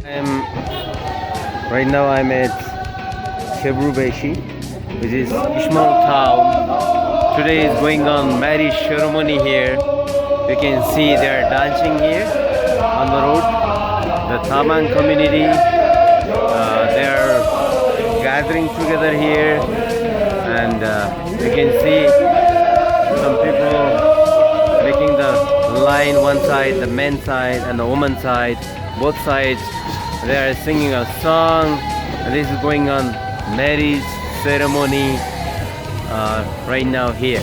Right now I'm at Kebrubeshi, which is small town. Today is going on marriage ceremony here. You can see they are dancing here on the road. The Tamang community, they are gathering together here, and you can see some people making the line, one side, the men's side and the woman's side, both sides. They are singing a song. This is going on marriage ceremony right now here.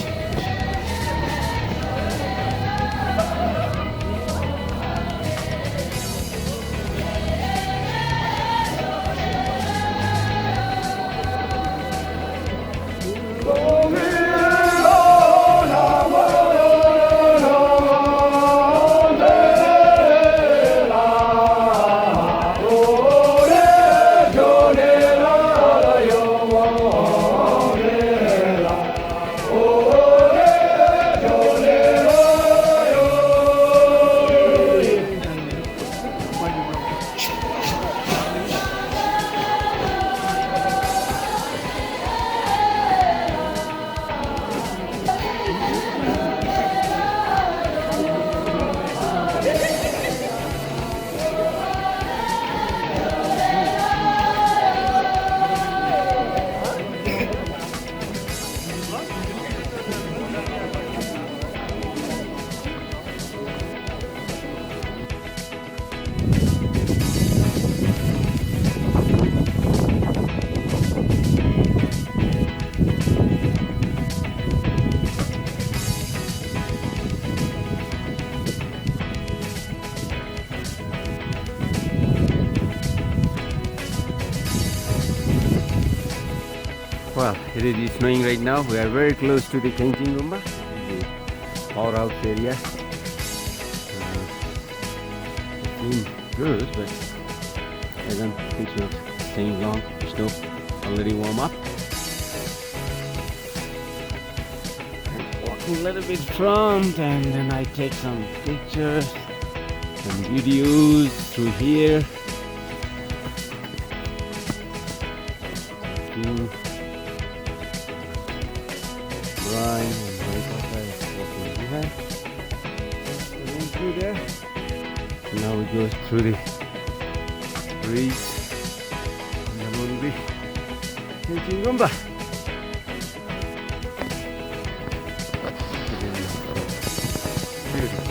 Well, it is snowing right now. We are very close to the Kenjingumba, the powerhouse area. It's been good, but I don't think so. It's staying long. The snow already warm up. I'm walking a little bit front, and then I take some pictures, some videos through here. Brian and Nuwakot is walking behind. We went through there. Now we go through the bridge. And then we'll be taking Gumba. Beautiful.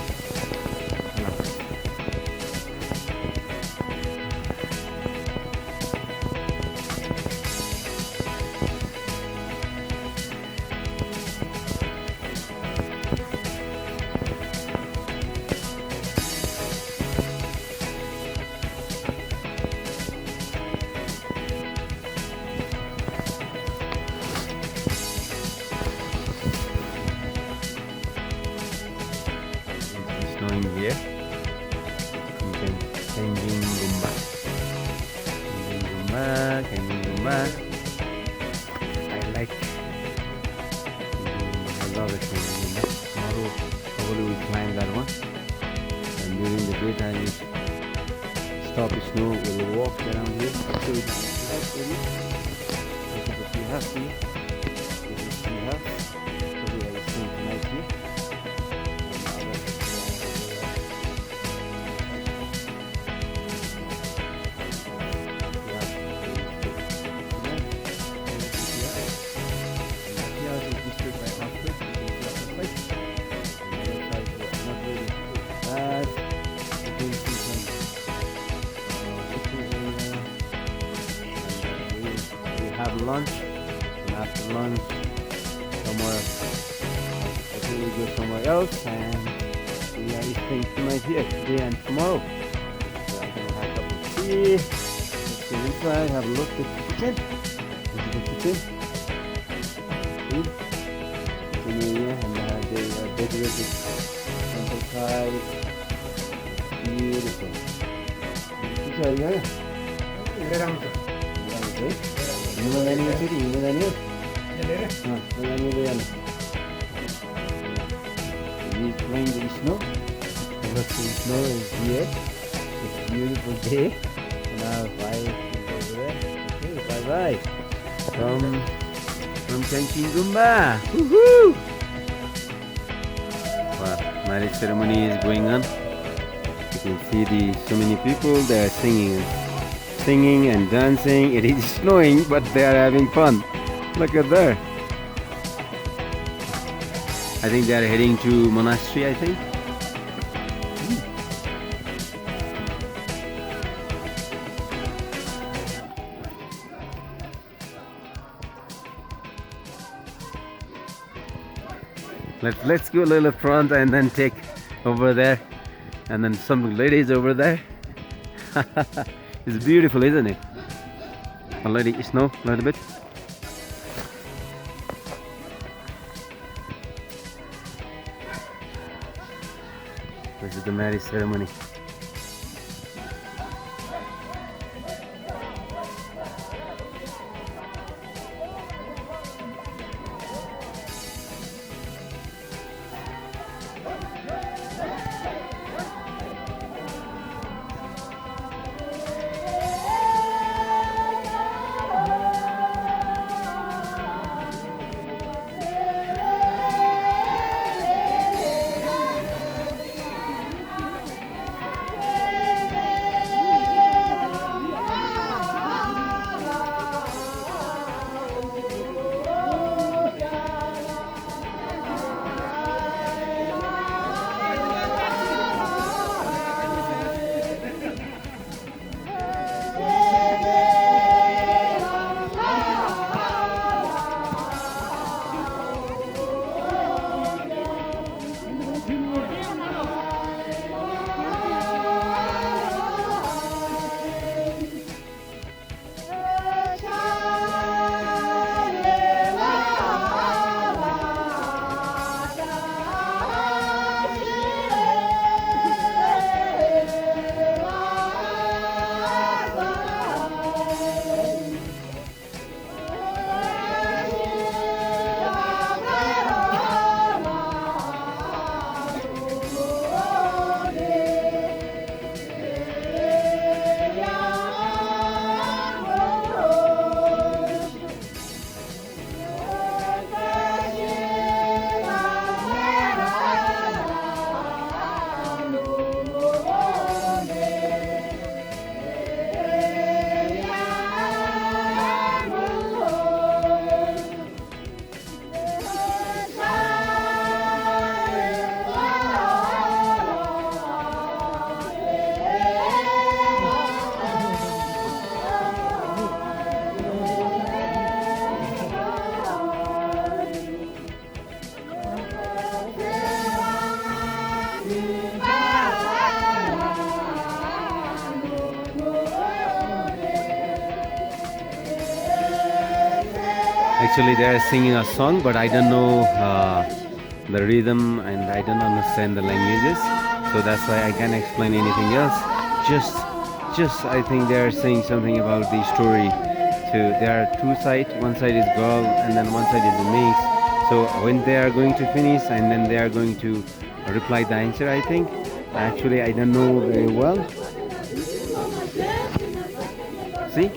Snowing here. You can Kenjingumba. Kenjingumba. I like Kenjingumba. I love it. Kenjingumba. Tomorrow probably we climb that one. And during the daytime we stop the snow, we'll walk around here. So we have to see. Probably I will spend tonight here. Have lunch, and after lunch somewhere I think we go somewhere else, and we are staying tonight here today and tomorrow. So I'm gonna have a cup of tea. Let's go inside, have a look at the kitchen. This is the kitchen. See? Kitchen area, and they are decorated temple side. Beautiful. This area. Himalayan city, Himalayan. Himalayan. He's playing with the snow. Look, the snow is here. It's a beautiful day. Bye over there. Okay, bye bye. From Kanchenjunga. Woohoo! Wow, marriage ceremony is going on. You can see so many people. They are singing and dancing. It is snowing, but they are having fun. Look at there. I think they are heading to monastery. I think. Let's go a little front and then take over there, and then some ladies over there. It's beautiful, isn't it? Already snow a little bit. This is the marriage ceremony. Actually, they are singing a song, but I don't know the rhythm and I don't understand the languages, so that's why I can't explain anything else. Just I think they are saying something about the story. So there are two sides. One side is girl, and then one side is a mix. So when they are going to finish, and then they are going to reply the answer, I think. Actually, I don't know very well. See?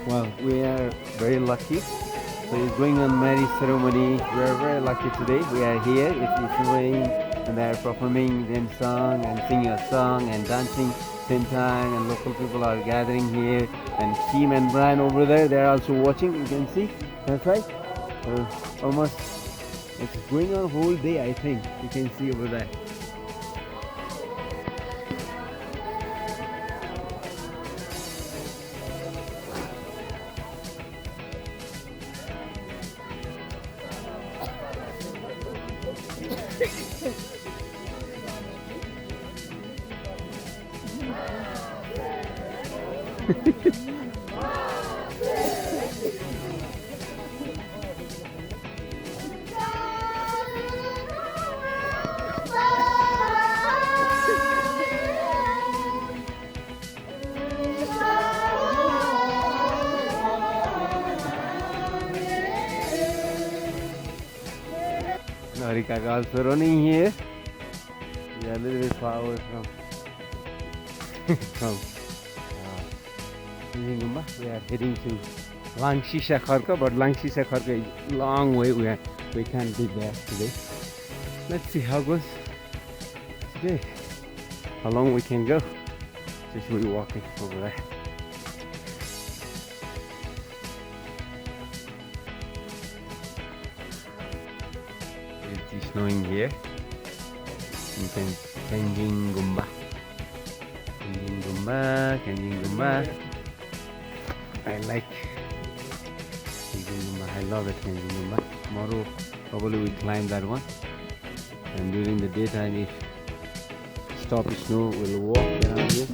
Well, we are very lucky. So it's going on marriage ceremony. We are very lucky today. We are here. It's raining, and they are performing them song and singing a song and dancing same time. And local people are gathering here. And Kim and Brian over there, they are also watching. You can see. That's right. Almost it's going on whole day. I think you can see over there. are also running here. We are a little bit far away from Gumba. We are heading to Langshisha Kharka, but Langshisha Kharka is a long way. We can't be there today. Let's see how it goes today. How long we can go. Just we walking over there. It's snowing here. You can Kanjing Gumba. Kanjing Gumba. I like Kanjing Gumba. I love it, Kanjing Gumba. Tomorrow probably we climb that one. And during the daytime, if stop snow, we'll walk around here.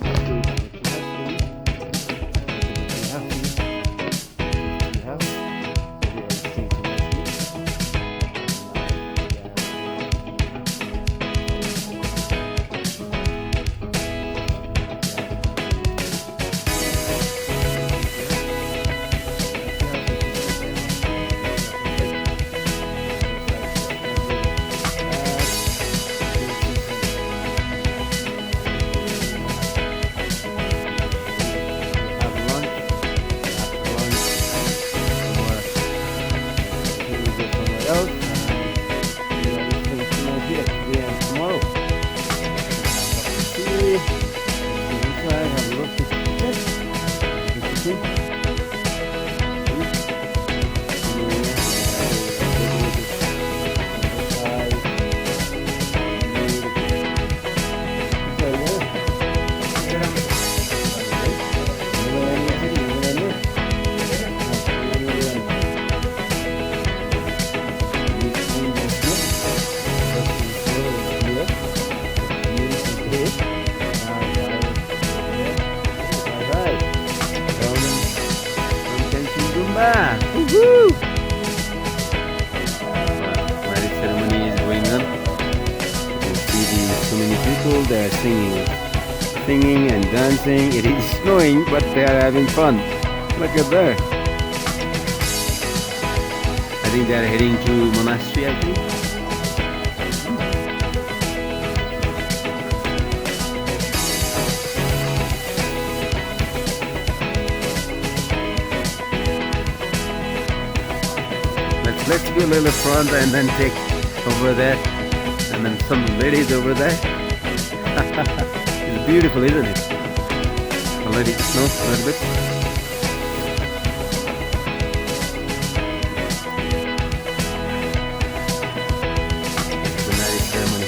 Woohoo! Marriage ceremony is going on. You can see so many people, they are singing and dancing. It is snowing, but they are having fun. Look at that. I think they are heading to monastery, I think. Let's go a little front and then take over there, and then some ladies over there. It's beautiful, isn't it? Already snow a little bit. The marriage ceremony.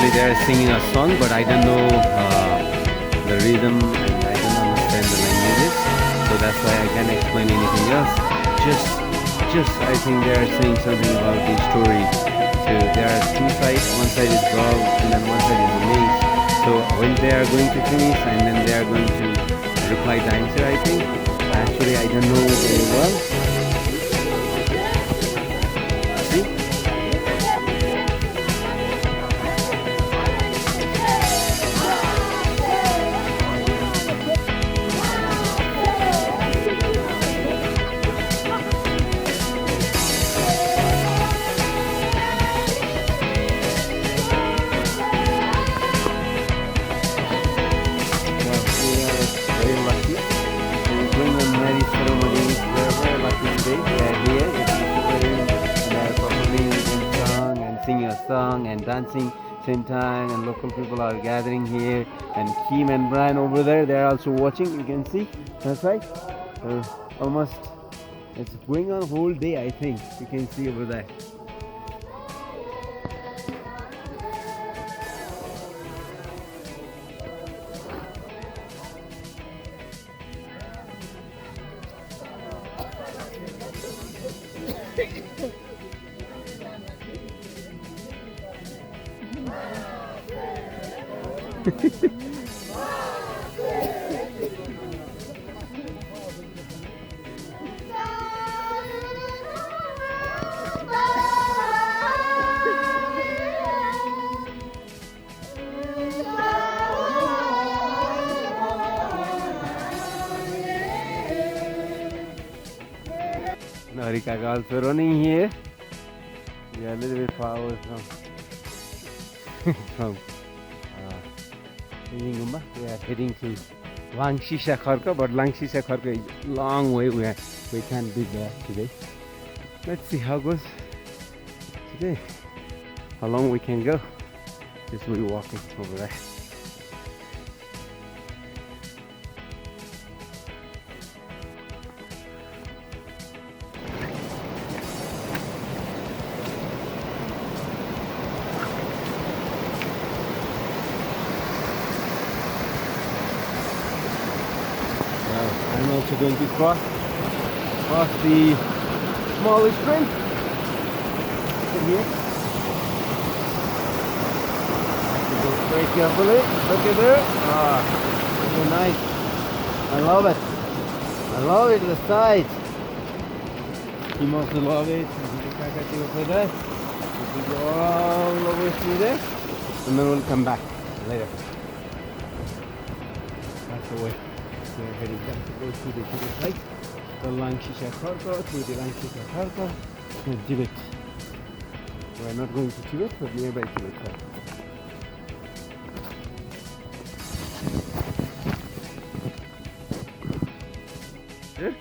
Actually, they are singing a song, but I don't know the rhythm and I don't understand the languages, so that's why I can't explain anything else. Just I think they are saying something about the story. So there are two sides. One side is dog, and then one side is the maize. So when they are going to finish, and then they are going to reply the answer, I think. Actually, I don't know very well. See? Song and dancing same time, and local people are gathering here, and Kim and Brian over there, they are also watching. You can see that's right. Almost it's going on whole day, I think. You can see over there. Narika is also running here. We are a little bit far away from Gumba. We are heading to Langtang National Park, but Langtang National Park is a long way. We can't be there today. Let's see how it goes today. How long we can go? Just we walking over there. I'm also going to cross the small stream here. Go very carefully. Look at there. Very nice. I love it. I love it. The side. You also love it. Over there. We go all the way through there, and then we'll come back later. That's the way. We're heading back to go to the site, the Langtang National Park, to the Langtang National Park, and Tibet. We're not going to Tibet, but nearby Tibet site. Good?